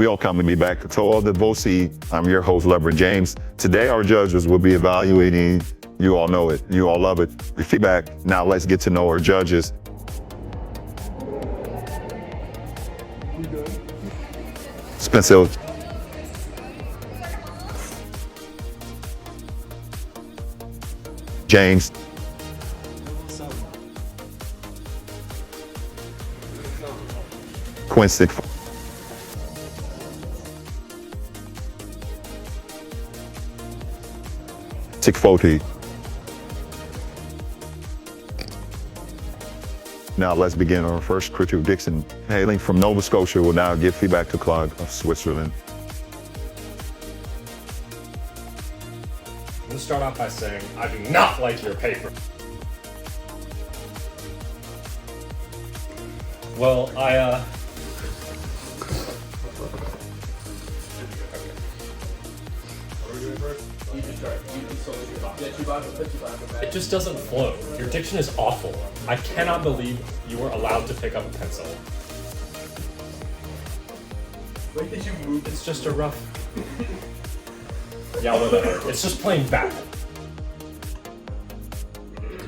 welcome me back to all the Voci. I'm your host, LeBron James. Today, our judges will be evaluating. You all know it. You all love it. The feedback. Now, let's get to know our judges. Spencer. James. Quincy. Tikfoti. Now let's begin our first critic. Dixon, hailing from Nova Scotia, will now give feedback to Claude of Switzerland. I'm gonna start off by saying I do not like your paper. Well, it just doesn't flow. Your diction is awful. I cannot believe you were allowed to pick up a pencil. Wait, did you move? It's just a rough. Yeah, whatever. It's just plain bad.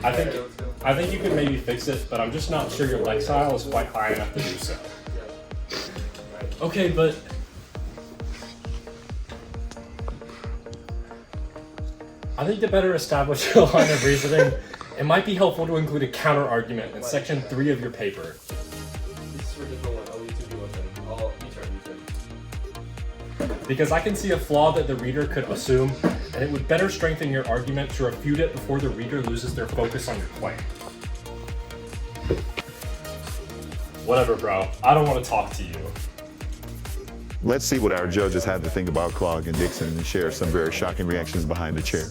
I think you could maybe fix it, but I'm just not sure your lexile is quite high enough to do so. Okay, but I think to better establish your line of reasoning, it might be helpful to include a counter argument in section 3 of your paper. This is for different one. I'll leave to be one thing. You turn. Because I can see a flaw that the reader could assume, and it would better strengthen your argument to refute it before the reader loses their focus on your claim. Whatever, bro. I don't want to talk to you. Let's see what our judges had to think about Claude and Dixon and share some very shocking reactions behind the chair.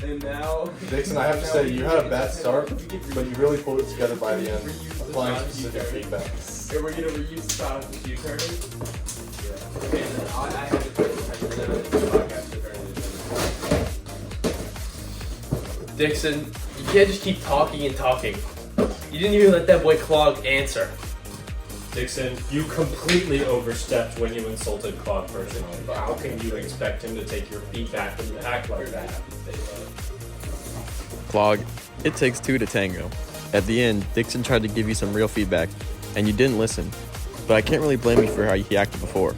And now, Dixon, I have to say, you had a bad start, but you really pulled it together by the end, applying specific feedback. and we're gonna reuse the style of the U-turn. Yeah. And then I had to put the podcast to Dixon, you can't just keep talking and talking. You didn't even let that boy Claude answer. Dixon, you completely overstepped when you insulted Claude personally. How can you expect him to take your feedback when you act like that? Claude, it takes two to tango. At the end, Dixon tried to give you some real feedback, and you didn't listen. But I can't really blame you for how he acted before.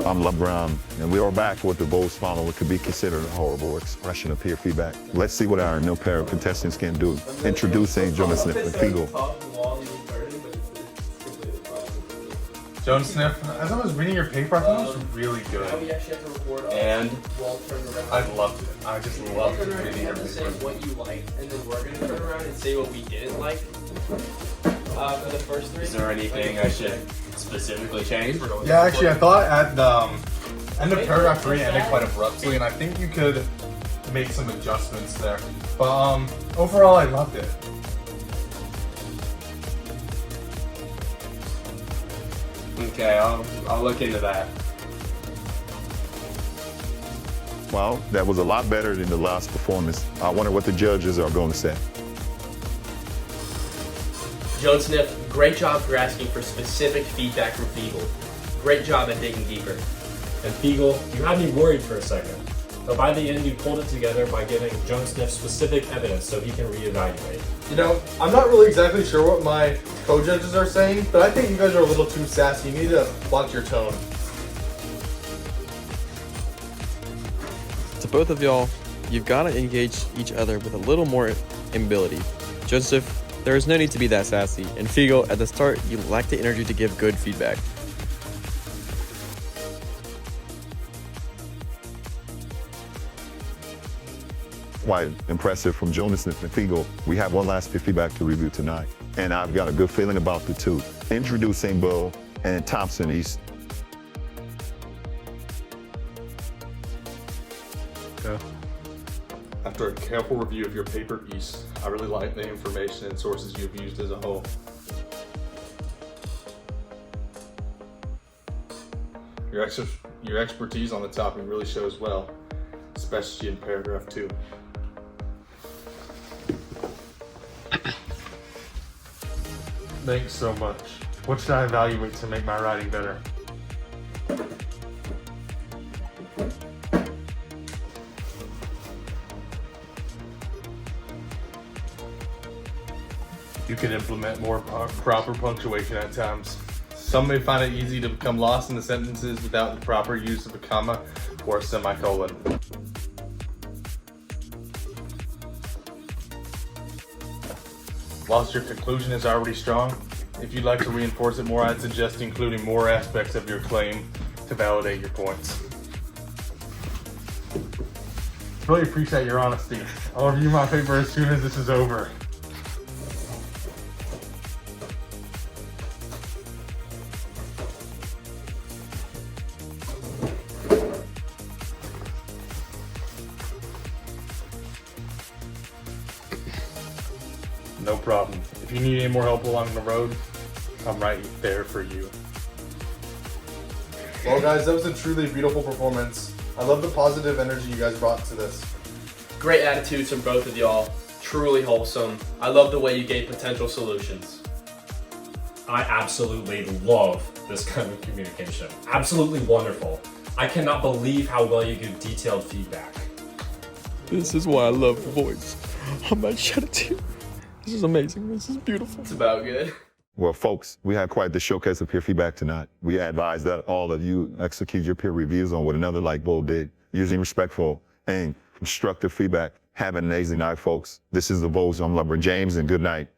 I'm LeBron, and we are back with the Voci final. What could be considered a horrible expression of peer feedback. Let's see what our new pair of contestants can do. Introducing Jonas Smith and Fiegel. Joan Sniff, as I was reading your paper, I thought it was really good. And I loved it. I just loved turn around reading your and say paper. what you liked, and then we're gonna turn around and say what we didn't like. For the first three. Is there anything I should specifically change? Yeah, actually, I thought at the end of paragraph 3 it ended quite abruptly, and I think you could make some adjustments there. But overall, I loved it. Okay, I'll look into that. Well, that was a lot better than the last performance. I wonder what the judges are going to say. Joan Sniff, great job for asking for specific feedback from Fiegel. Great job at digging deeper. And Fiegel, you had me worried for a second. But by the end, you pulled it together by giving Joan Sniff specific evidence so he can reevaluate. You know, I'm not really exactly sure what my co-judges are saying, but I think you guys are a little too sassy. You need to watch your tone. To both of y'all, you've got to engage each other with a little more ability. Joseph, there is no need to be that sassy, and Fiegel, at the start, you lack the energy to give good feedback. Quite impressive from Jonas and Fiegel. We have one last feedback to review tonight, and I've got a good feeling about the two. Introducing Bill and Thompson East. After a careful review of your paper piece, I really like the information and sources you've used as a whole. Your expertise on the topic really shows well, especially in paragraph 2. Thanks so much. What should I evaluate to make my writing better? You can implement more proper punctuation at times. Some may find it easy to become lost in the sentences without the proper use of a comma or a semicolon. Whilst your conclusion is already strong, if you'd like to reinforce it more, I'd suggest including more aspects of your claim to validate your points. Really appreciate your honesty. I'll review my paper as soon as this is over. No problem. If you need any more help along the road, I'm right there for you. Well, guys, that was a truly beautiful performance. I love the positive energy you guys brought to this. Great attitudes from both of y'all. Truly wholesome. I love the way you gave potential solutions. I absolutely love this kind of communication. Absolutely wonderful. I cannot believe how well you give detailed feedback. This is why I love the voice. I'm about to shed a tear. This is amazing. This is beautiful. It's about good. Well, folks, we had quite the showcase of peer feedback tonight. We advise that all of you execute your peer reviews on what another like Bo did, using respectful and constructive feedback. Have an amazing night, folks. This is the Vols. I'm LeBron James, and good night.